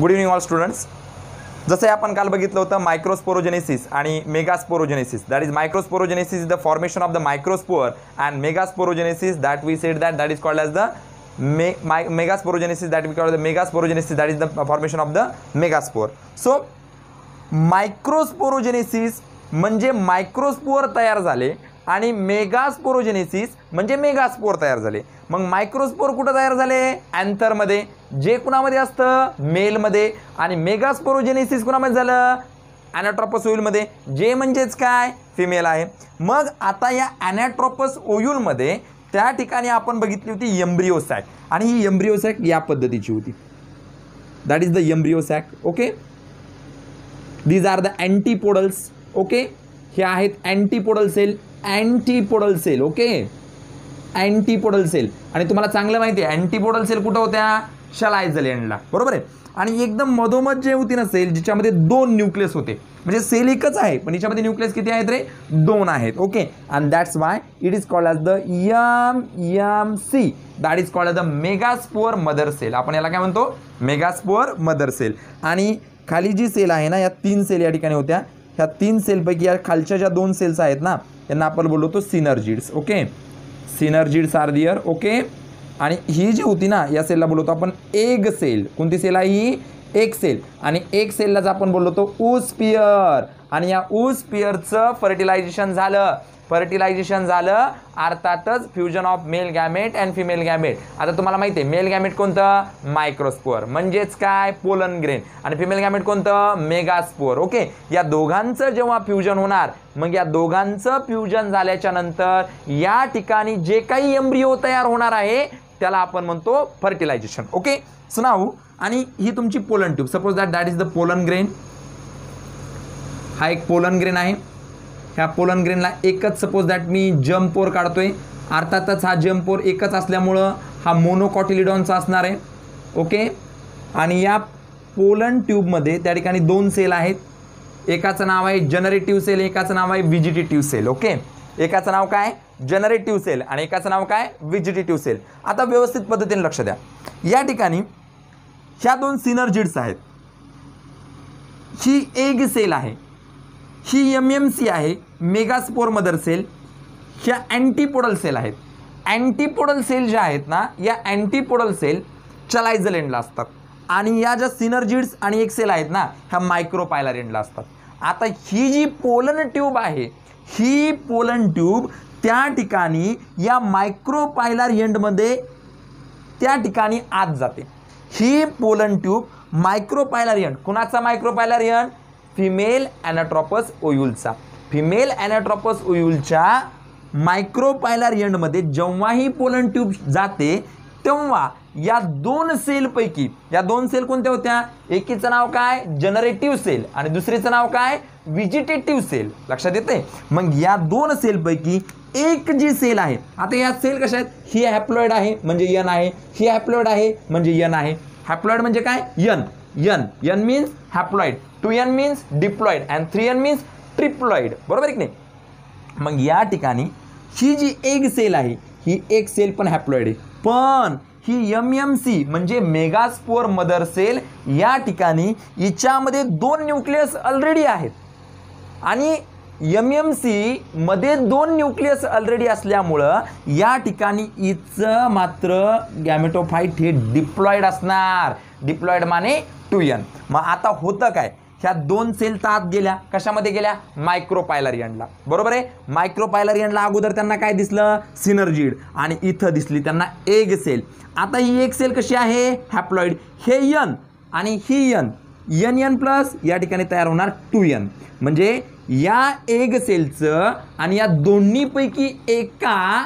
Good evening all students. जसे आपण काल बघितलं होतं मायक्रोस्पोरोजेनेसिस आणि megasporogenesis. That is microsporogenesis is the formation of the microspore and megasporogenesis that we said that is called as the megasporogenesis that we call the megasporogenesis, that is the formation of the megaspore. So मायक्रोस्पोरोजेनेसिस म्हणजे microspore तयार झाले आणि megasporogenesis म्हणजे megaspore तयार झाले. मग microspore कुठं तयार झाले? अँथरमध्ये, जे कुणामध्ये असतं? मेलमध्ये. आणि मेगास्पोरोजेनेसिस कुणामध्ये झालं? ॲनाट्रोपस ओयुलमध्ये, जे म्हणजेच काय? फिमेल आहे. मग आता या ॲनाट्रोपस ओयुलमध्ये त्या ठिकाणी आपण बघितली होती एम्ब्रियो सॅक, आणि ही एम्ब्रियो सॅक या पद्धतीची होती. That is the embryo sac. Okay, these are the antipodals. Okay, हे आहेत antipodal cell. Antipodal cell. Okay, antipodal cell. आणि तुम्हाला चांगलं माहिती आहे अँटीपोडल सेल कुठं होत्या? शलायझल एंडला, बरोबर आहे. आणि एकदम मधोमध जे होती ना सेल, जिच्यामध्ये दोन न्यूक्लियस होते, म्हणजे सेल एकच आहे पण याच्यामध्ये न्यूक्लियस किती आहेत रे? दोन आहेत. Okay, and that's why it is called as the MMC, that is called as the megaspore mother cell. आपण याला काय म्हणतो? Megaspore mother cell. आणि खाली जी सेल आहे ना, या तीन सेल या ठिकाणी होत्या. ह्या तीन सेलपैकी या खालच्या ज्या दोन सेल्स आहेत ना, यांना आपण बोलतो सिनर्जिड्स. ओके, सिनर्जिड्स आर दियर. ओके, आणि ही जी होती ना, या सेलला बोलतो आपण एग सेल. कोणती सेल आहे ही? एक सेल. आणि एक सेललाच आपण बोलतो ओस्पियर. आणि या ओस्पियरचं फर्टिलायझेशन झालं. अर्थातच fusion of male gamete and female gamete. आता तुम्हाला माहिती आहे मेल गॅमेट कोणतं? मायक्रोस्पोर, म्हणजेच काय? Pollen grain. आणि फिमेल गॅमेट कोणतं? मेगास्पोर. ओके, या दोघांचं जेव्हा फ्युजन होणार, मग या दोघांचं फ्युजन झाल्याच्या नंतर या ठिकाणी जे काही एम्ब्रिओ तयार होणार आहे त्याला आपण म्हणतो फर्टिलायझेशन. ओके, सो नाऊ, आणि ही तुमची pollen tube. Suppose that is the pollen grain. हा एक पोलन ग्रेन आहे. ह्या पोलन ग्रेनला एकच सपोज दॅट मी जम्पोर काढतोय. अर्थातच हा जम्पोर एकच असल्यामुळं हा मोनोकॉटिलिडॉनचा असणार आहे. ओके, आणि या पोलन ट्यूबमध्ये त्या ठिकाणी दोन सेल आहेत. एकाचं नाव आहे जनरेटिव्ह सेल, एकाचं नाव आहे व्हिजिटेटिव्ह सेल. ओके, एकाचं नाव काय? जनरेटिव्ह सेल आणि एकाचं नाव काय? Vegetative cell. आता व्यवस्थित पद्धतीने लक्ष द्या. या ठिकाणी ह्या दोन सिनर्जिड्स आहेत. ही एग सेल आहे, ही MMC आहे, मेगास्पोर मदर सेल. ह्या अँटीपोडल सेल आहेत. अँटीपोडल सेल ज्या आहेत ना, या अँटीपोडल सेल चलायझल एंडला असतात. आणि या ज्या सिनर्जिड्स आणि एक सेल आहेत ना, ह्या मायक्रोपायलर एंडला असतात. आता ही जी पोलन ट्यूब आहे, ही पोलन ट्यूब त्या ठिकाणी या मायक्रोपायलर एंडमध्ये त्या ठिकाणी आत जाते. ही पोलन ट्यूब मायक्रोपायलर एंड, कुणाचा मायक्रोपायलर एंड? फिमेल ॲनाट्रोपस ओयुलचा. फिमेल ॲनाट्रोपस ओयुलच्या मायक्रोपायलर एंडमध्ये जेव्हा ही पोलन ट्यूब जाते तेव्हा या दोन सेलपैकी, या दोन सेल कोणत्या होत्या? एकीचं नाव काय? जनरेटिव्ह सेल आणि दुसरीचं नाव काय? Vegetative cell. लक्षात येते? मग या दोन सेलपैकी एक जी सेल आहे, आता या सेल कशा आहेत? ही हॅप्लॉइड आहे म्हणजे N आहे, ही हॅप्लॉइड आहे म्हणजे N आहे. हॅप्लॉइड म्हणजे काय? N means haploid, 2N means diploid and 3N means triploid. बरोबर आहे की नाही? मग या ठिकाणी ही जी एक सेल आहे, ही एक सेल पण हॅप्लॉइड आहे, पण ही MMC म्हणजे मेगास्पोर मदर सेल, या ठिकाणी हिच्यामध्ये दोन न्यूक्लियस ऑलरेडी आहेत. आणि MMC मध्ये दोन न्यूक्लियस ऑलरेडी असल्यामुळं या ठिकाणी हिचं मात्र गॅमेटोफाईट हे डिप्लॉइड असणार. Diploid Mane 2N. मग आता होतं काय? ह्या दोन सेल तात गेल्या. कशामध्ये गेल्या? मायक्रोपायलर एंडला. बरोबर आहे? मायक्रोपायलर एंडला अगोदर त्यांना काय दिसलं? सिनर्जिड. आणि इथं दिसली त्यांना एग सेल. आता ही एक सेल कशी आहे? हॅप्लॉइड. हे N आणि ही N प्लस या ठिकाणी तयार होणार 2N. म्हणजे या एग सेलचं आणि या दोन्हीपैकी एका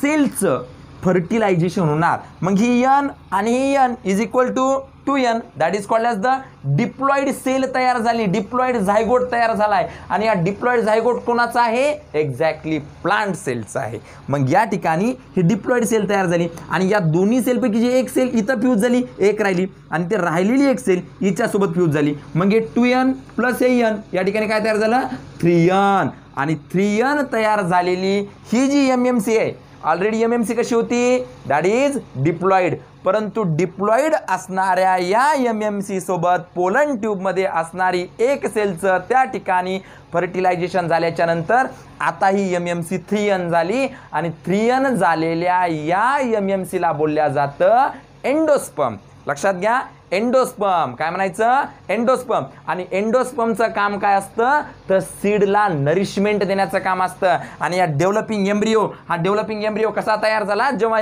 सेलचं फर्टिलायझेशन होणार. मग ही N आणि ही N is equal to 2N, that is called as the diploid cell तयार झाली. डिप्लॉइड झायगोट तयार झाला आहे. आणि या डिप्लॉइड झायगोट कोणाचा आहे? एक्झॅक्टली प्लांट सेलचा आहे. मग या ठिकाणी ही डिप्लॉइड सेल तयार झाली आणि या दोन्ही सेलपैकी जी एक सेल इथं फ्यूज झाली, एक राहिली, आणि ते राहिलेली एक सेल हिच्यासोबत फ्यूज झाली. मग हे 2N प्लस हे N, या ठिकाणी काय तयार झालं? 3N. आणि 3N तयार झालेली ही जी MMC आहे, ऑलरेडी एमएमसी कशी होती, दॅट इज डिप्लॉइड. परंतु डिप्लॉइड असणाऱ्या या एमएमसी सोबत पोलन ट्यूबमध्ये असणारी एक सेलचं त्या ठिकाणी फर्टिलायझेशन झाल्याच्या नंतर आता ही एमएमसी 3N झाली आणि 3N झालेल्या या एमएमसीला बोलल्या जातं एंडोस्पर्म. लक्षात घ्या, एंडोस्पर्म. काय म्हणायचं, एंडोस्पर्म. आणि एंडोस्पर्मचं काम काय असतं, तर सीडला नरिशमेंट देण्याचं काम असतं. आणि या डेव्हलपिंग एम्ब्रिओ, हा डेव्हलपिंग एम्ब्रिओ कसा तयार झाला, जेव्हा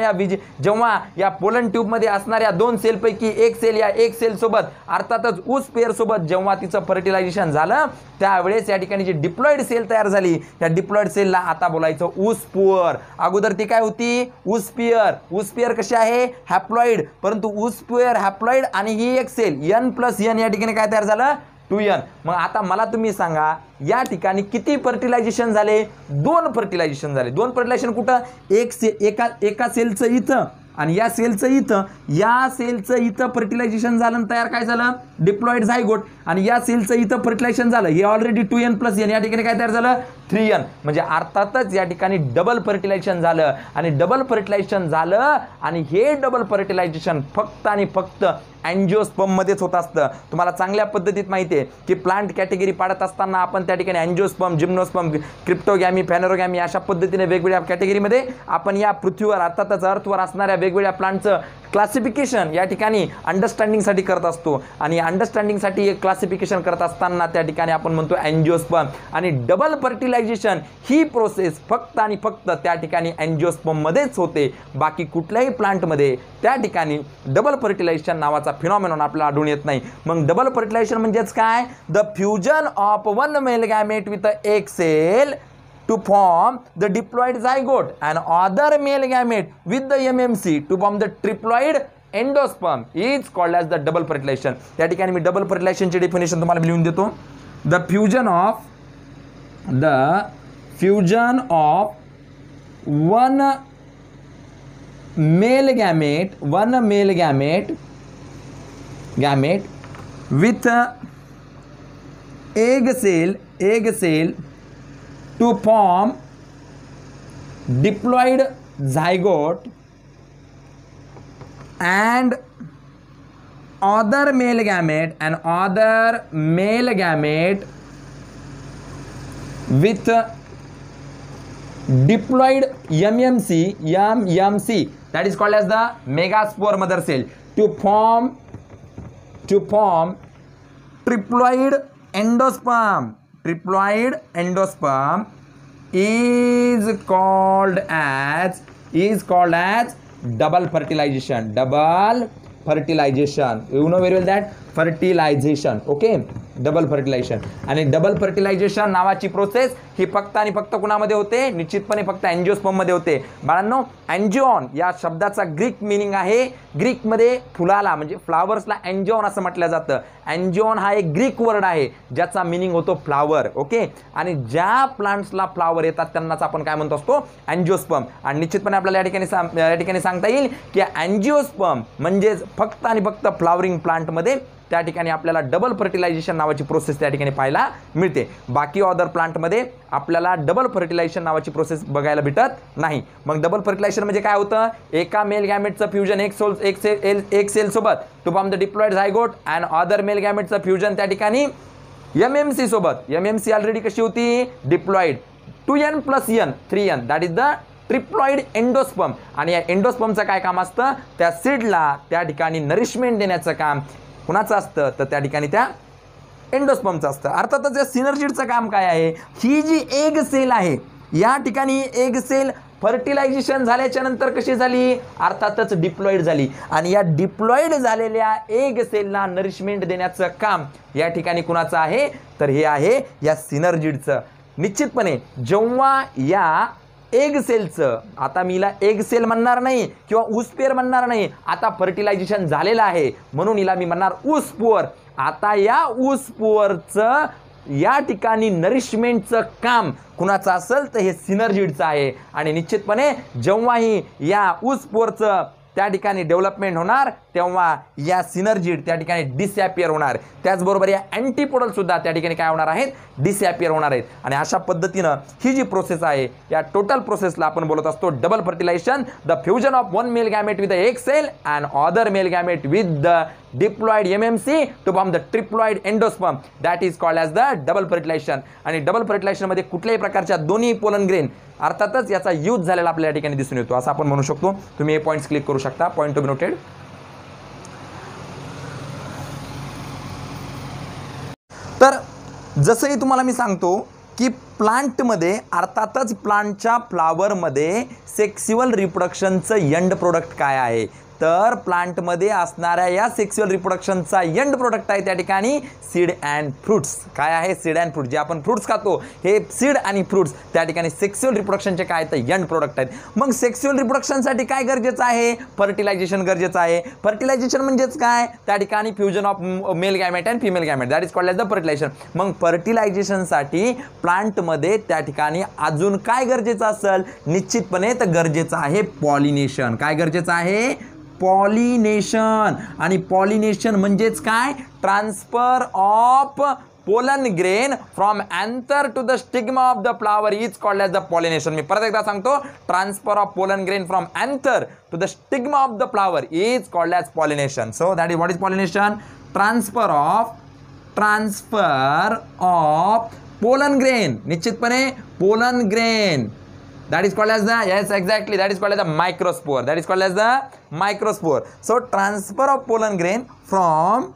या पोलन ट्यूबमध्ये असणाऱ्या 2 सेलपैकी एक सेल या एक सेल सोबत अर्थातच ऊस पेअर सोबत जेव्हा तिचं फर्टिलायझेशन झालं त्यावेळेस या ठिकाणी जी डिप्लॉइड सेल तयार झाली, या डिप्लॉइड सेलला आता बोलायचं ऊस स्पोअर. अगोदर ती काय होती, ऊस पेअर. ऊस पेअर कशी आहे, हॅप्लॉइड. परंतु ऊस पेअर, हॅप्लॉइड आणि ही एक सेल N+N या ठिकाणी काय तयार झालं, 2N. मग आता मला तुम्ही सांगा या ठिकाणी किती फर्टिलायझेशन झाले, 2 फर्टिलायझेशन झाले. 2 फर्टिलायझेशन कुठं, एका सेलचं इथं आणि या सेलचं इथं, या सेलचं इथं फर्टिलायझेशन झालं, तयार काय झालं, डिप्लॉइड झायगोट. आणि या सेलचं इथं फर्टिलायझेशन झालं, हे ऑलरेडी 2N+N या ठिकाणी काय तयार झालं, 3N. म्हणजे अर्थातच या ठिकाणी डबल फर्टिलायझेशन झालं. आणि डबल फर्टिलायझेशन झालं आणि हे डबल फर्टिलायझेशन फक्त आणि फक्त अँजिओस्पर्ममध्येच होत असतं. तुम्हाला चांगल्या पद्धतीत माहिती आहे की प्लांट कॅटेगरी पाडत असताना आपण त्या ठिकाणी अँजिओस्पर्म, जिम्नोस्पर्म, क्रिप्टोगॅमी, फॅनेरोगॅमी अशा पद्धतीने वेगवेगळ्या कॅटेगरीमध्ये आपण या पृथ्वीवर अर्थातच अर्थवर असणाऱ्या वेगवेगळ्या प्लांटचं क्लासिफिकेशन या ठिकाणी अंडरस्टँडिंगसाठी करत असतो. आणि अंडरस्टँडिंगसाठी एक क्लासिफिकेशन करत असताना त्या ठिकाणी आपण म्हणतो अँजिओस्पर्म. आणि डबल फर्टिलायझेशन ही प्रोसेस फक्त आणि फक्त त्या ठिकाणी अँजिओस्पर्ममध्येच होते. बाकी कुठल्याही प्लांटमध्ये त्या ठिकाणी डबल फर्टिलायझेशन नावाचा फिनॉमिनॉन आपल्याला आढळून येत नाही. मग डबल फर्टिलायझेशन म्हणजेच काय, the fusion of 1 mail gamete with एक sale to form the diploid zygote and other male gamete with the MMC to form the triploid endosperm is called as the double fertilization. या ठिकाणी मी double fertilisation चे definition तुम्हाला लिहून देतो. The fusion of one male gamete with egg cell to form diploid zygote and other male gamete with diploid MMC that is called as the megaspore mother cell to form triploid endosperm. Triploid endosperm is called as double fertilization. You know very well that fertilization. Okay, double fertilisation. आणि double fertilisation नावाची process ही फक्त आणि फक्त कुणामध्ये होते, निश्चितपणे फक्त angiosperm मध्ये होते. बाळांनो, अँजिओन या शब्दाचा ग्रीक मिनिंग आहे, ग्रीकमध्ये फुलाला म्हणजे फ्लावर्सला अँजिओन असं म्हटलं जातं. अँजिओन हा एक ग्रीक वर्ड आहे ज्याचा मिनिंग होतो फ्लावर. ओके, आणि ज्या प्लांट्सला फ्लावर येतात त्यांनाच आपण काय म्हणतो असतो, अँजिओस्पर्म. आणि निश्चितपणे आपल्याला या ठिकाणी सांगता येईल की अँजिओस्पर्म म्हणजे फक्त आणि फक्त फ्लावरिंग प्लांटमध्ये त्या ठिकाणी आपल्याला डबल फर्टिलायझेशन नावाची प्रोसेस त्या ठिकाणी पाहायला मिळते. बाकी अदर प्लांटमध्ये आपल्याला डबल फर्टिलायझेशन नावाची प्रोसेस बघायला भेटत नाही. मग डबल फर्टिलायझेशन म्हणजे काय होतं, एका मेल गॅमेटचं फ्युजन एक सेल सोबत to form the diploid zygote and other male गॅमेटचं फ्युजन त्या ठिकाणी MMC सोबत. MMC ऑलरेडी कशी होती, diploid. 2N+N 3N that is the triploid endosperm. आणि या एंडोस्पर्मचं काय काम असतं, त्या सीडला त्या ठिकाणी नरिशमेंट देण्याचं काम कुणाचं असतं, तर त्या ठिकाणी त्या एंडोस्पर्मचं असतं. अर्थातच या सिनर्जिडचं काम काय आहे, ही जी एग सेल आहे या ठिकाणी एग सेल फर्टिलायझेशन झाल्याच्या नंतर कशी झाली, अर्थातच डिप्लॉइड झाली. आणि या डिप्लॉइड झालेल्या एग सेलला नरिशमेंट देण्याचं काम या ठिकाणी कुणाचं आहे, तर हे आहे या सिनर्जिडचं. निश्चितपणे जेव्हा या एग सेलचं, आता मी हिला एग सेल म्हणणार नाही किंवा ऊसपेर म्हणणार नाही, आता फर्टिलायझेशन झालेलं आहे म्हणून हिला मी म्हणणार ऊसपोअर. आता या ऊसपोअरचं या ठिकाणी नरिशमेंटचं काम कुणाचं असेल तर हे सिनर्जिडचं आहे. आणि निश्चितपणे जेव्हाही या ऊसपोअरचं त्या ठिकाणी डेव्हलपमेंट होणार, तेव्हा या सिनर्जी त्या ठिकाणी डिसॅपियर होणार. त्याचबरोबर या अँटीपोडल सुद्धा त्या ठिकाणी काय होणार आहेत, डिसॅपियर होणार आहेत. आणि अशा पद्धतीनं ही जी प्रोसेस आहे या टोटल प्रोसेसला आपण बोलत असतो double fertilisation, the fusion of one male gamete with the egg cell and other male gamete with the diploid MMC to form the triploid endosperm, that is called as the double fertilisation. आणि double fertilisation मध्ये कुठल्याही प्रकारच्या दोन्ही pollen grain अर्थातच याचा use झालेला आपल्या या ठिकाणी दिसून येतो, असं आपण म्हणू शकतो. तुम्ही हे पॉईंट्स क्लिक करू शकता. Point to be noted. तर जसंही तुम्हाला मी सांगतो की प्लांटमध्ये अर्थातच प्लांटच्या फ्लावरमध्ये सेक्स्युअल रिप्रोडक्शनचं एंड प्रोडक्ट काय आहे, तर प्लांटमध्ये असणाऱ्या या सेक्स्युअल रिप्रोडक्शनचा एंड प्रोडक्ट आहे त्या ठिकाणी सीड अँड फ्रुट्स. काय आहे, सीड अँड फ्रूट. जे आपण फ्रुट्स खातो हे सीड आणि फ्रुट्स त्या ठिकाणी सेक्स्युअल रिप्रोडक्शनचे काय तर एंड प्रोडक्ट आहेत. मग सेक्स्युअल रिप्रोडक्शनसाठी काय गरजेचं आहे, फर्टिलायझेशन गरजेचं आहे. फर्टिलायझेशन म्हणजेच काय, त्या ठिकाणी fusion of male gamete and female gamete, that is called as the fertilisation. मग फर्टिलायझेशनसाठी प्लांटमध्ये त्या ठिकाणी अजून काय गरजेचं असेल, निश्चितपणे तर गरजेचं आहे पॉलिनेशन. काय गरजेचं आहे, पॉलिनेशन. आणि पॉलिनेशन म्हणजेच काय, transfer of pollen grain from anther to the stigma of the flower is called as the pollination. मी परत एकदा सांगतो, transfer of pollen grain from anther to the stigma of the flower is called as pollination. So that is what is pollination, transfer of pollen grain. निश्चितपणे pollen grain, that is called as the, yes exactly, that is called as the microspore, that is called as the microspore. So transfer of pollen grain from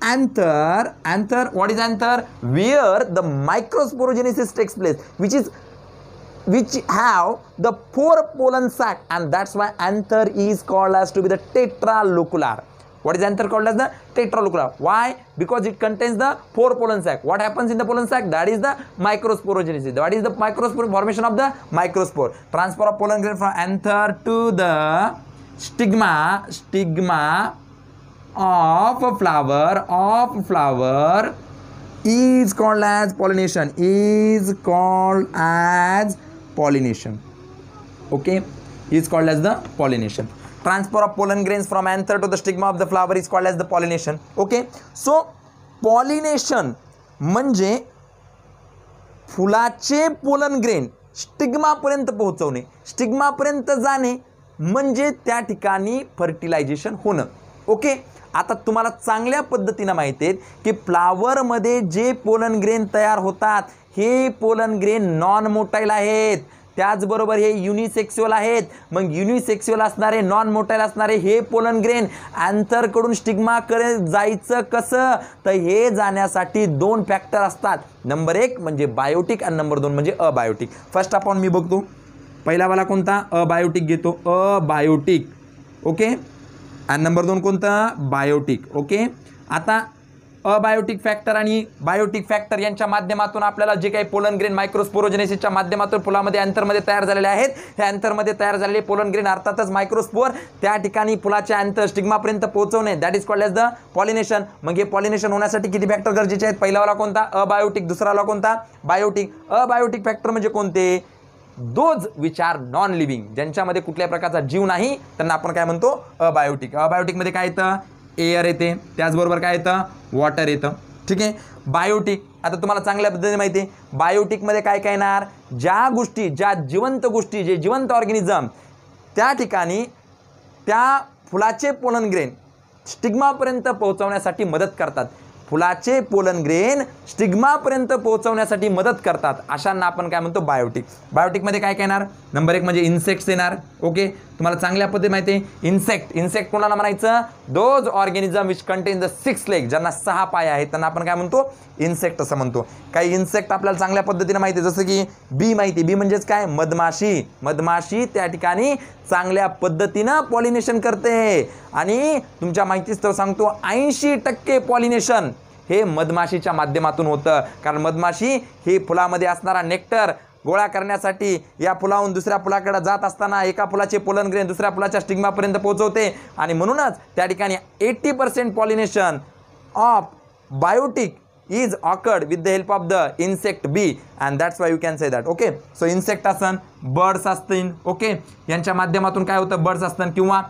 anther, what is anther, where the microsporogenesis takes place, which have the 4 pollen sac, and that's why anther is called as to be the tetralocular. What is anther called as the tetralocular? Why? Because it contains the 4 pollen sac. What happens in the pollen sac? That is the microsporogenesis. What is the microspore? Formation of the microspore. Transfer of pollen grain from anther to the stigma of a flower is called as pollination. Okay, is called as the pollination. Transfer of pollen grains from anther to the stigma of the flower is called as the pollination. Okay, so pollination म्हणजे फुलाचे pollen grain स्टिग्मापर्यंत पोहोचवणे, स्टिग्मापर्यंत जाणे म्हणजे त्या ठिकाणी fertilisation होणं. Okay, आता तुम्हाला चांगल्या पद्धतीनं माहिती आहे की फ्लावरमध्ये जे पोलन ग्रेन तयार होतात हे पोलन ग्रेन नॉन मोटाईल आहेत, त्याचबरोबर हे युनिसेक्स्युअल आहेत. मग युनिसेक्स्युअल असणारे, नॉन मोटाईल असणारे हे पोलन ग्रेन अँथरकडून स्टिग्माकडे जायचं कसं, तर हे जाण्यासाठी 2 फॅक्टर असतात. नंबर 1 म्हणजे बायोटिक आणि नंबर 2 म्हणजे अबायोटिक. फर्स्ट आपण मी बघतो पहिलावाला कोणता, अबायोटिक घेतो, अबायोटिक. ओके, आणि नंबर 2 कोणता, बायोटिक. ओके, आता अबायोटिक फॅक्टर आणि बायोटिक फॅक्टर यांच्या माध्यमातून आपल्याला जे काही पोलन ग्रेन मायक्रोस्पोरोजेनेसिसच्या माध्यमातून फुलामध्ये अँथरमध्ये तयार झालेले आहेत, हे अँथरमध्ये तयार झालेले पोलन ग्रेन अर्थातच मायक्रोस्पोर त्या ठिकाणी फुलाच्या अँथर स्टिग्मापर्यंत पोहोचवणे, that is called as the pollination. मग हे पॉलिनेशन होण्यासाठी किती फॅक्टर गरजेचे आहेत, पहिलावाला कोणता, अबायोटिक, दुसरावाला कोणता, बायोटिक. अबायोटिक फॅक्टर म्हणजे कोणते, those which are non living, ज्यांच्यामध्ये कुठल्याही प्रकारचा जीव नाही त्यांना आपण काय म्हणतो, अबायोटिक. अबायोटिकमध्ये काय येतं, एअर येते, त्याचबरोबर काय येतं, वॉटर येतं. ठीक आहे. बायोटिक, आता तुम्हाला चांगल्या पद्धतीने माहिती आहे बायोटिकमध्ये काय काय येणार, ज्या गोष्टी, ज्या जिवंत गोष्टी, जे जिवंत ऑर्गॅनिझम त्या ठिकाणी त्या फुलाचे पोलन ग्रेन स्टिग्मापर्यंत पोहोचवण्यासाठी मदत करतात, फुलाचे पोलन ग्रेन स्टिग्मापर्यंत पोहोचवण्यासाठी मदत करतात, अशांना आपण काय म्हणतो, बायोटिक. बायोटिकमध्ये काय काय येणार, नंबर 1 म्हणजे इन्सेक्ट्स येणार. ओके, तुम्हाला चांगल्या पद्धती माहिती आहे इन्सेक्ट कोणाला म्हणायचं, those organism which contain the 6 leg, ज्यांना 6 पाय आहेत त्यांना आपण काय म्हणतो, इन्सेक्ट असं म्हणतो. काही इन्सेक्ट आपल्याला चांगल्या पद्धतीने माहिती आहे, जसं की बी माहिती, बी म्हणजेच काय, मधमाशी. मधमाशी त्या ठिकाणी चांगल्या पद्धतीनं पॉलिनेशन करते आणि तुमच्या माहितीच सांगतो 80% पॉलिनेशन हे मधमाशीच्या माध्यमातून होतं, कारण मधमाशी ही फुलामध्ये असणारा नेक्टर गोळा करण्यासाठी या फुलाहून दुसऱ्या फुलाकडे जात असताना एका फुलाचे पोलन ग्रेन दुसऱ्या फुलाच्या स्टिग्मापर्यंत पोहोचवते आणि म्हणूनच त्या ठिकाणी 80% pollination of biotic is occurred with the help of the insect bee and that's why you can say that. Okay, so insect असन, birds असतील, okay, यांच्या माध्यमातून काय होतं, birds असतात किंवा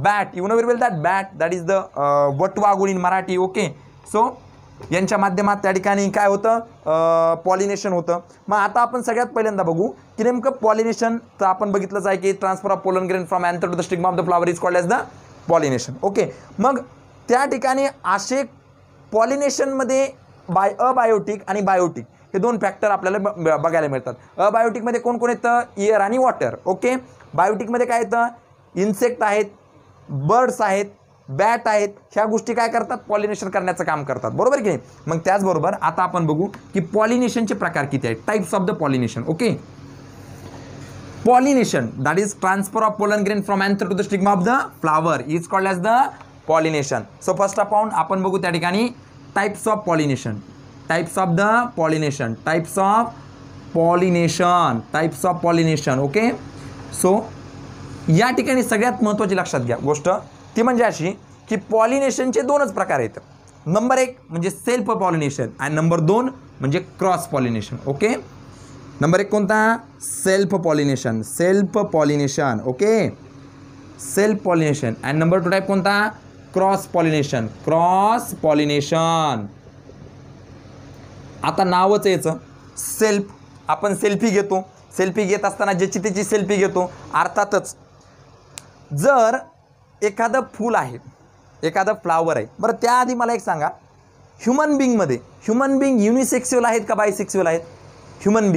bat, you know very well that bat, that is the वटवाघूळ in Marathi. okay, so यांच्या माध्यमात त्या ठिकाणी काय होतं, पॉलिनेशन होतं. मग आता आपण सगळ्यात पहिल्यांदा बघू की नेमकं पॉलिनेशन तर आपण बघितलंच आहे की transfer of pollen grain from anther to the stigma of the flower is called as the pollination. Okay, मग त्या ठिकाणी असे पॉलिनेशनमध्ये अबायोटिक आणि बायोटिक हे दोन फॅक्टर आपल्याला बघायला मिळतात. अबायोटिकमध्ये कोण कोण येतं, एअर आणि वॉटर. ओके, बायोटिकमध्ये काय येतं, इन्सेक्ट आहेत, बर्ड्स आहेत, बॅट आहेत, ह्या गोष्टी काय करतात, पॉलिनेशन करण्याचं काम करतात. बरोबर की नाही. मग त्याचबरोबर आता आपण बघू की पॉलिनेशनचे प्रकार किती आहेत, types of the pollination. Okay, pollination that is transfer of pollen grain from anther to the stigma of the flower is called as the pollination. So first of all आपण बघू त्या ठिकाणी types of pollination, types of the pollination, types of pollination, types of pollination. Okay, so या ठिकाणी सगळ्यात महत्त्वाची लक्षात घ्या गोष्ट ती म्हणजे अशी की पॉलिनेशनचे दोनच प्रकार आहेत. नंबर एक म्हणजे सेल्फ पॉलिनेशन आणि नंबर दोन म्हणजे क्रॉस पॉलिनेशन. ओके, नंबर एक कोणता, self pollination, self pollination. Okay, self pollination. आणि नंबर टू टाईप कोणता, क्रॉस पॉलिनेशन, क्रॉस पॉलिनेशन. आता नावच याचं सेल्फ, आपण सेल्फी घेतो, सेल्फी घेत असताना ज्याची त्याची सेल्फी घेतो. अर्थातच जर एखादं फूल आहे, एखादं फ्लावर आहे, बरं त्याआधी मला एक सांगा, ह्युमन बिंग युनिसेक्स्युअल आहेत का बायसेक्स्युअल आहेत? ह्युमन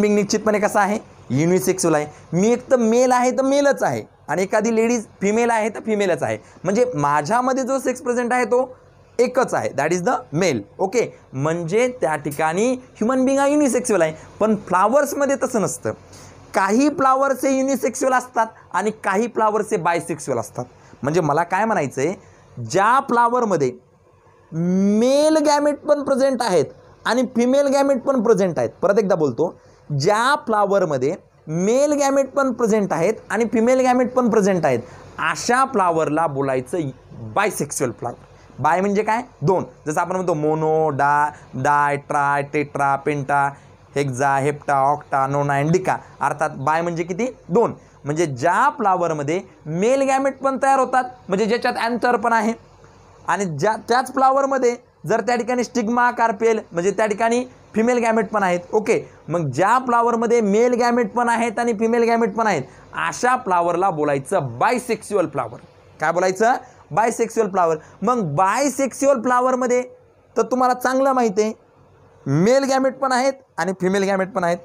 बिंग निश्चितपणे कसा आहे, युनिसेक्स्युअल आहे. मी एक तर मेल आहे तर मेलच आहे आणि एखादी लेडीज फिमेल आहे तर फिमेलच आहे. म्हणजे माझ्यामध्ये जो सेक्स प्रेझेंट आहे तो एकच आहे, that is the male. Okay, म्हणजे त्या ठिकाणी ह्युमन बिंग हा युनिसेक्स्युअल आहे. पण फ्लावर्समध्ये तसं नसतं. काही फ्लावर्स हे युनिसेक्स्युअल असतात आणि काही फ्लावर्स हे बायसेक्स्युअल असतात. म्हणजे मला काय म्हणायचं आहे, ज्या फ्लावरमध्ये मेल गॅमेट पण प्रेझेंट आहेत आणि फिमेल गॅमेट पण प्रेझेंट आहेत, परत एकदा बोलतो, ज्या फ्लावरमध्ये मेल गॅमेट पण प्रेझेंट आहेत आणि फिमेल गॅमेट पण प्रेझेंट आहेत, अशा फ्लावरला बोलायचं बायसेक्स्युअल फ्लावर. बाय म्हणजे काय, दोन. जसं आपण म्हणतो मोनो, डाय, ट्राय, टेट्रा, पेंटा, hexa, hepta, octa, Nona and डिका. अर्थात बाय म्हणजे किती, दोन. म्हणजे ज्या फ्लावरमध्ये मेल गॅमेट पण तयार होतात, म्हणजे ज्याच्यात अँथर पण आहे, आणि त्याच फ्लावरमध्ये जर त्या ठिकाणी स्टिग्मा, कार्पेल म्हणजे त्या ठिकाणी फिमेल गॅमेट पण आहेत. ओके, मग ज्या फ्लावरमध्ये मेल गॅमेट पण आहेत आणि फिमेल गॅमेट पण आहेत, अशा फ्लावरला बोलायचं बायसेक्स्युअल फ्लावर. काय बोलायचं, बायसेक्स्युअल फ्लावर. मग बायसेक्स्युअल फ्लावरमध्ये तर तुम्हाला चांगलं माहिती आहे, मेल गॅमेट पण आहेत आणि फिमेल गॅमेट पण आहेत.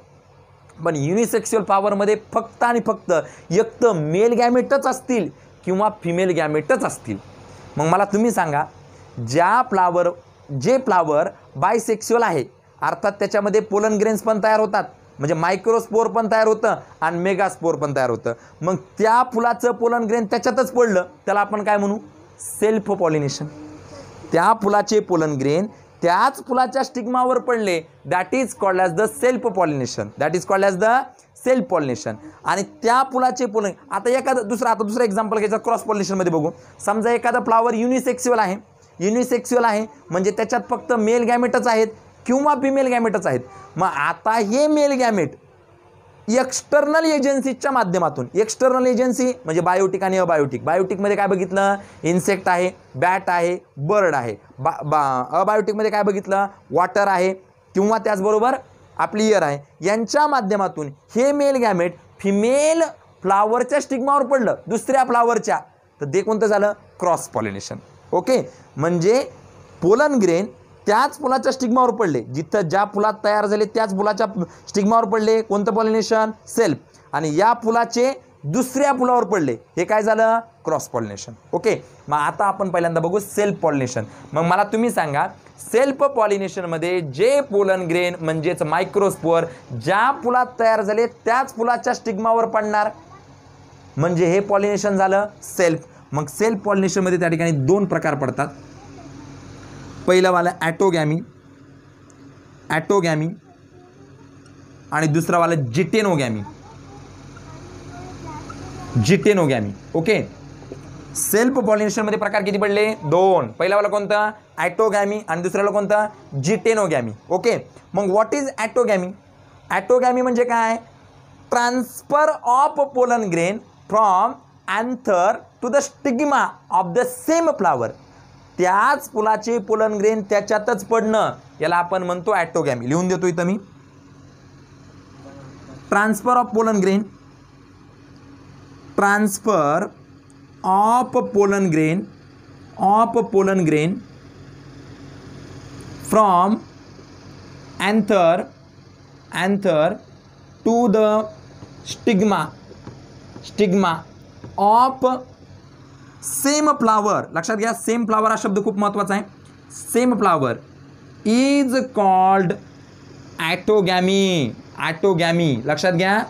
पण युनिसेक्स्युअल फ्लावरमध्ये फक्त आणि फक्त एक तर मेल गॅमेटच असतील किंवा फिमेल गॅमेटच असतील. मग मला तुम्ही सांगा, जे फ्लावर बायसेक्स्युअल आहे, अर्थात त्याच्यामध्ये पोलन ग्रेन्स पण तयार होतात, म्हणजे मायक्रोस्पोर पण तयार होतं आणि मेगास्पोर पण तयार होतं. मग त्या फुलाचं पोलन ग्रेन त्याच्यातच पडलं, त्याला आपण काय म्हणू, सेल्फ पॉलिनेशन. त्या फुलाचे पोलन ग्रेन त्याच फुलाच्या स्टिग्मावर पडले, that is called as the self pollination, that is called as the self pollination. आणि त्या फुलाचे पोलन, आता दुसरं एक्झाम्पल घ्यायचं क्रॉस पॉलिनेशनमध्ये बघू. समजा एखादा फ्लावर युनिसेक्स्युअल आहे म्हणजे त्याच्यात फक्त मेल गॅमेटच आहेत किंवा फिमेल गॅमेटच आहेत. मग आता हे मेल गॅमेट एक्सटर्नल एजन्सीच्या माध्यमातून, एक्सटर्नल एजन्सी म्हणजे बायोटिक आणि अबायोटिक. बायोटिकमध्ये काय बघितलं, इन्सेक्ट आहे, बॅट आहे, बर्ड आहे. अबायोटिकमध्ये काय बघितलं, वॉटर आहे किंवा त्याचबरोबर आपली एअर आहे. यांच्या माध्यमातून हे मेल गॅमेट फिमेल फ्लावरच्या स्टिग्मावर पडलं, दुसऱ्या फ्लावरच्या, तर ते कोणतं झालं, क्रॉस पॉलिनेशन. ओके, म्हणजे पोलन ग्रेन त्याच फुलाच्या स्टिग्मावर पडले, जिथं ज्या फुलात तयार झाले त्याच फुलाच्या स्टिग्मावर पडले, कोणतं पॉलिनेशन, सेल्फ. आणि या फुलाचे दुसऱ्या फुलावर पडले, हे काय झालं, क्रॉस पॉलिनेशन. ओके, मग आता आपण पहिल्यांदा बघू सेल्फ पॉलिनेशन. मग मला तुम्ही सांगा, सेल्फ पॉलिनेशनमध्ये जे पोलन ग्रेन म्हणजेच मायक्रोस्पोअर ज्या फुलात तयार झाले त्याच फुलाच्या स्टिग्मावर पडणार, म्हणजे हे पॉलिनेशन झालं सेल्फ. मग सेल्फ पॉलिनेशनमध्ये त्या ठिकाणी दोन प्रकार पडतात. पहिलं वाला ॲटोगॅमी आणि दुसरा वाला जिटेनोगॅमी. ओके, सेल्फ पॉलिनेशनमध्ये प्रकार किती पडले? 2. पहिल्यावाला कोणता? ॲटोगॅमी आणि दुसऱ्याला कोणता? जिटेनोगॅमी. ओके, मग व्हॉट इज ॲटोगॅमी? ॲटोगॅमी म्हणजे काय? Transfer of pollen grain from anther to the stigma of the same flower. त्याच फुलाचे पोलन ग्रेन त्याच्यातच पडणं याला आपण म्हणतो ॲटोगॅमी. लिहून देतो इथं मी. Transfer of pollen grain, transfer of pollen grain from anther to the stigma of same flower. लक्षात घ्या, सेम फ्लावर हा शब्द खूप महत्त्वाचा आहे. Same flower is called autogamy. Autogamy लक्षात घ्या,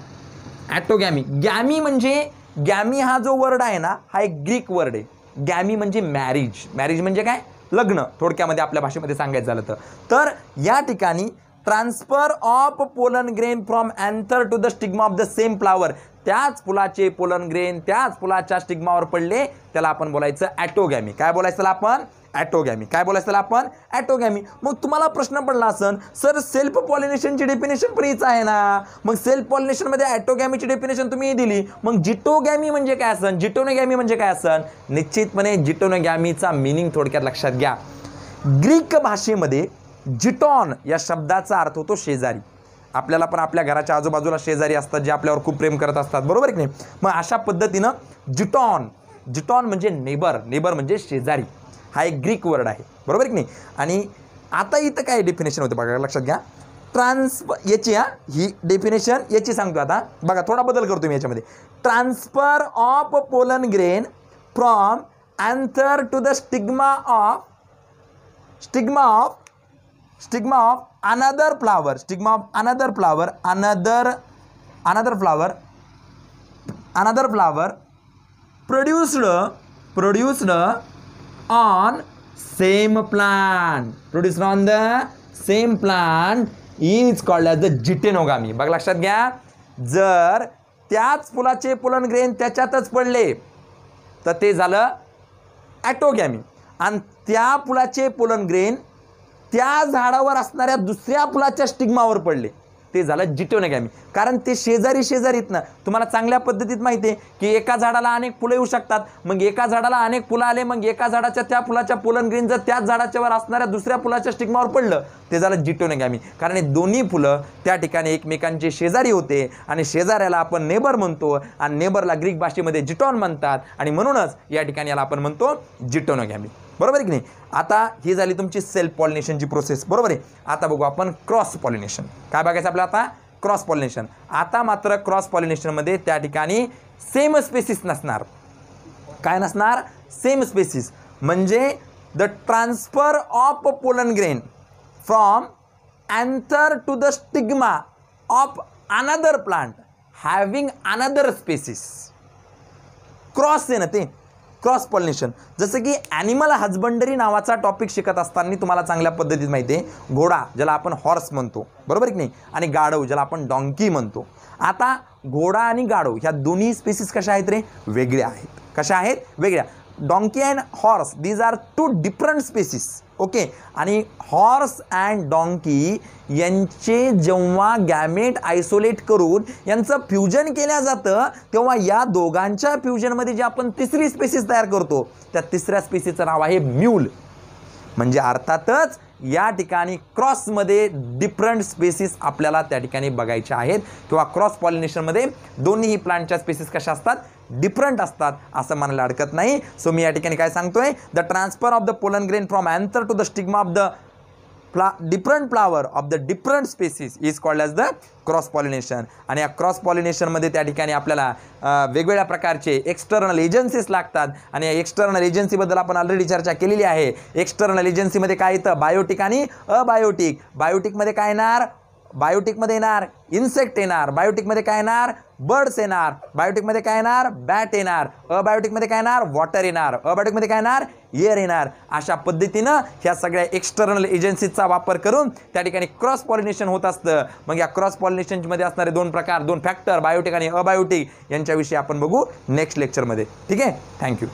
ॲटोगॅमी. गॅमी म्हणजे, गॅमी हा जो वर्ड आहे ना, हा एक ग्रीक वर्ड आहे. गॅमी म्हणजे मॅरिज. मॅरिज म्हणजे काय? लग्न, थोडक्यामध्ये आपल्या भाषेमध्ये सांगायचं झालं तर या ठिकाणी transfer of pollen grain from anther to the stigma of the same flower. त्याच फुलाचे पोलन ग्रेन त्याच फुलाच्या स्टिग्मावर पडले त्याला आपण बोलायचं ॲटोगॅमी. काय बोलायचं त्याला आपण? ॲटोगॅमी. काय बोलायचं त्याला आपण? ॲटोगॅमी. मग तुम्हाला प्रश्न पडला असेल, सर सेल्फ पॉलिनेशनची डेफिनेशन पण हीच आहे ना, मग सेल्फ पॉलिनेशनमध्ये ॲटोगॅमीची डेफिनेशन तुम्ही दिली, मग जिटोगॅमी म्हणजे काय असेल? जिटोनोगॅमी म्हणजे काय असेल? निश्चितपणे जिटोनोगॅमीचा मिनिंग थोडक्यात लक्षात घ्या. ग्रीक भाषेमध्ये जिटॉन या शब्दाचा अर्थ होतो शेजारी. आपल्याला पण आपल्या घराच्या आजूबाजूला शेजारी असतात जे आपल्यावर खूप प्रेम करत असतात, बरोबर की नाही? मग अशा पद्धतीनं जिटॉन म्हणजे नेबर म्हणजे शेजारी, हा एक ग्रीक वर्ड आहे, बरोबर की नाही? आणि आता इथं काय डेफिनेशन होते बघा, लक्षात घ्या. याची ही डेफिनेशन याची सांगतो. आता बघा, थोडा बदल करतो मी याच्यामध्ये. Transfer of pollen grain from anther to the stigma of another flower, stigma of another flower produced on same plant is called as the जिटेनोगामी. बघा लक्षात घ्या, जर त्याच फुलाचे पोलन ग्रेन त्याच्यातच पडले तर ते झालं ॲटोगॅमी, आणि त्या फुलाचे पोलन ग्रेन त्या झाडावर असणाऱ्या दुसऱ्या फुलाच्या स्टिग्मावर पडले ते झालं जिटोनोगॅमी. कारण ते शेजारीत ना, तुम्हाला चांगल्या पद्धतीत माहिती आहे की एका झाडाला अनेक फुलं येऊ शकतात. मग एका झाडाला अनेक फुलं आले, मग एका झाडाच्या त्या फुलाच्या पोलन ग्रेन जर त्याच झाडाच्यावर असणाऱ्या दुसऱ्या फुलाच्या स्टिग्मावर पडलं ते झालं जिटोनोगॅमी. कारण हे दोन्ही फुलं त्या ठिकाणी एकमेकांचे शेजारी होते आणि शेजाऱ्याला आपण नेबर म्हणतो आणि नेबरला ग्रीक भाषेमध्ये जिटॉन म्हणतात आणि म्हणूनच या ठिकाणी याला आपण म्हणतो जिटोनोगॅमी, बरोबर की नाही? आता ही झाली तुमची सेल्फ पॉलिनेशनची प्रोसेस, बरोबर आहे. आता बघू आपण क्रॉस पॉलिनेशन. काय बघायचं आपल्याला आता? Cross pollination. आता मात्र क्रॉस पॉलिनेशनमध्ये त्या ठिकाणी सेम स्पेसिस नसणार. काय नसणार? Same species. म्हणजे the transfer of pollen grain from anther to the stigma of another plant having another species. Cross आहे ना ते, क्रॉस पॉलिनेशन. जसं की ॲनिमल हजबंडरी नावाचा टॉपिक शिकत असताना तुम्हाला चांगल्या पद्धतीत माहिती आहे, घोडा ज्याला आपण हॉर्स म्हणतो, बरोबर की नाही, आणि गाढव ज्याला आपण डॉंकी म्हणतो. आता घोडा आणि गाढव ह्या दोन्ही स्पेसिस कशा आहेत रे? वेगळ्या आहेत. कशा आहेत? वेगळ्या. Donkey and horse these are two different species. Okay, आणि हॉर्स अँड डॉंकी यांचे जेव्हा गॅमेट आयसोलेट करून यांचं फ्युजन केलं जातं तेव्हा या दोघांच्या फ्युजनमध्ये जे आपण तिसरी स्पेसिस तयार करतो त्या तिसऱ्या स्पेसिसचं नाव आहे म्यूल. म्हणजे अर्थातच या ठिकाणी क्रॉसमध्ये डिफरंट स्पेसिस आपल्याला त्या ठिकाणी बघायच्या आहेत, किंवा क्रॉस पॉलिनेशनमध्ये दोन्हीही प्लांटच्या स्पेसिस कशा असतात? डिफरंट असतात असं म्हणायला हरकत नाही. सो मी या ठिकाणी काय सांगतोय? The transfer of the pollen grain from anther to the stigma of the different flower of the different species is called as the cross pollination. आणि या क्रॉस पॉलिनेशनमध्ये त्या ठिकाणी आपल्याला वेगवेगळ्या प्रकारचे एक्सटर्नल एजन्सीज लागतात आणि या एक्सटर्नल एजन्सीबद्दल आपण ऑलरेडी चर्चा केलेली आहे. एक्सटर्नल एजन्सीमध्ये काय येतं? बायोटिक आणि अबायोटिक. बायोटिकमध्ये काय येणार? बायोटिकमध्ये येणार इन्सेक्ट येणार. बायोटिकमध्ये काय येणार? बर्ड्स येणार. बायोटिकमध्ये काय येणार? बॅट येणार. अबायोटिकमध्ये काय येणार? वॉटर येणार. अबायोटिकमध्ये काय येणार? एअर येणार. अशा पद्धतीनं ह्या सगळ्या एक्सटर्नल एजन्सीजचा वापर करून त्या ठिकाणी क्रॉस पॉलिनेशन होत असतं. मग या क्रॉस पॉलिनेशनमध्ये असणारे दोन प्रकार, दोन फॅक्टर, बायोटिक आणि अबायोटिक, यांच्याविषयी आपण बघू नेक्स्ट लेक्चरमध्ये. ठीक आहे, थँक्यू.